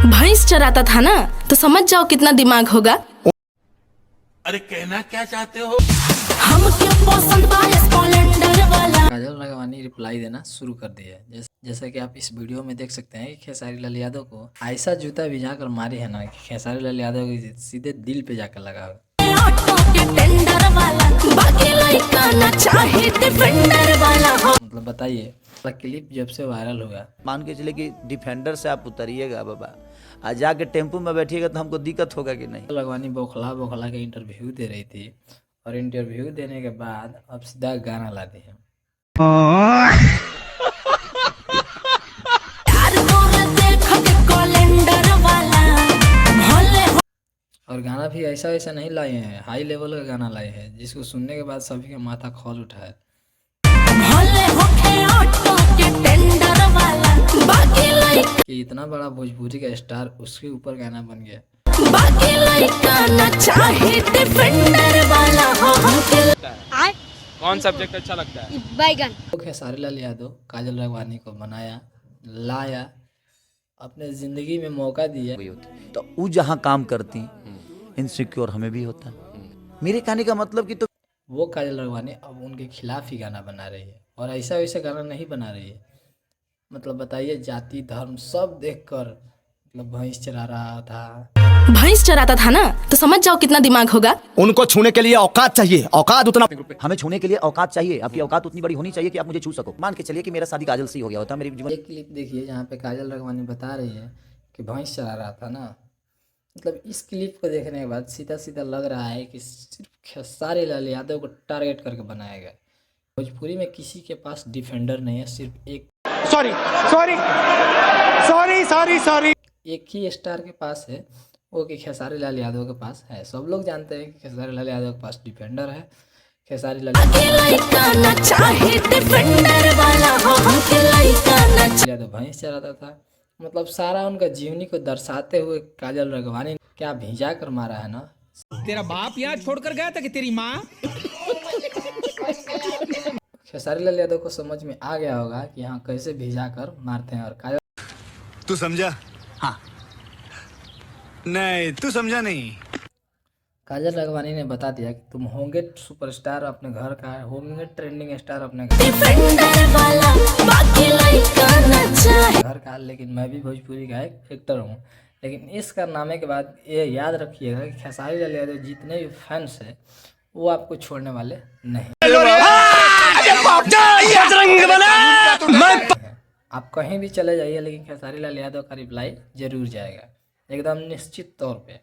भैंस चराता था ना, तो समझ जाओ कितना दिमाग होगा। अरे कहना क्या चाहते हो? हम क्यों पसंद बाय स्प्लेंडर वाला। काजल राघवानी रिप्लाई देना शुरू कर दी है। जैसा कि आप इस वीडियो में देख सकते हैं कि खेसारी लाल यादव को ऐसा जूता भिजाकर मारी है ना कि खेसारी लाल यादव की सीधे दिल पे जाकर लगा। ऑटो के टेंडर वाला, बाकी लइका ना चाहे डिफेंडर वाला हो। मतलब बताइए, क्लिप जब से वायरल हुआ, मान के चले कि डिफेंडर से आप उतरिएगा बाबा, आज जाके टेम्पो में बैठिएगा तो हमको दिक्कत होगा कि नहीं। राघवानी बौखला बौखला के इंटरव्यू दे रही थी और इंटरव्यू देने के बाद अब सीधा गाना ला दी है। और गाना भी ऐसा वैसा नहीं लाए हैं, हाई लेवल का गाना लाए हैं जिसको सुनने के बाद सभी का माथा खोल उठा है। कि इतना बड़ा भोजपुरी का स्टार उसके ऊपर गाना बन गया। कौन सब्जेक्ट अच्छा लगता है? बैगन। तो खेसारी लाल यादव काजल राघवानी को बनाया, लाया, अपने जिंदगी में मौका दिया। तो वो जहाँ काम करती इनसिक्योर हमें भी होता है। मेरे कहने का मतलब कि तो वो काजल राघवानी अब उनके खिलाफ ही गाना बना रही है और ऐसा वैसा गाना नहीं बना रही है। मतलब बताइए, जाति धर्म सब देखकर मतलब भैंस चरा रहा था। भैंस चराता था ना, तो समझ जाओ कितना दिमाग होगा। उनको छूने के लिए औकात चाहिए, औकात उतना। हमें छूने के लिए औकात चाहिए, आपकी औकात उतनी बड़ी होनी चाहिए कि आप मुझे छू सको। मान के चलिए कि मेरा शादी काजल से ही हो गया होता, मेरे जीवन। एक क्लिप देखिए जहाँ पे काजल राघवानी बता रही है कि भैंस चरा रहा था ना। मतलब इस क्लिप को देखने के बाद सीधा सीधा लग रहा है कि सिर्फ खेसारी लाल यादव को टारगेट करके बनाया गया। भोजपुरी में किसी के पास डिफेंडर नहीं है, सिर्फ एक ही स्टार के पास है, वो कि खेसारी लाल यादव के पास है। सब लोग जानते हैं कि खेसारी लाल यादव के पास डिफेंडर है। खेसारी लाल यादव भैंस चराता था। मतलब सारा उनका जीवनी को दर्शाते हुए काजल राघवानी ने क्या भिजा कर मारा है ना। तेरा बाप यहाँ छोड़कर गया था कि तेरी माँ? खेसारी लाल यादव को समझ में आ गया होगा कि यहाँ कैसे भिजा कर मारते हैं। और काजल, तू समझा? हाँ। नहीं, तू समझा नहीं। काजल राघवानी ने बता दिया कि तुम होंगे सुपरस्टार अपने घर का, होंगे ट्रेंडिंग स्टार अपने घर का, लेकिन मैं भी भोजपुरी का एक एक्टर हूँ। लेकिन इस कारनामे के बाद ये याद रखिएगा कि खेसारी लाल यादव जितने भी फैंस हैं वो आपको छोड़ने वाले नहीं। आप कहीं भी चले जाइए, लेकिन खेसारी लाल यादव का रिप्लाई जरूर जाएगा, एकदम निश्चित तौर पे।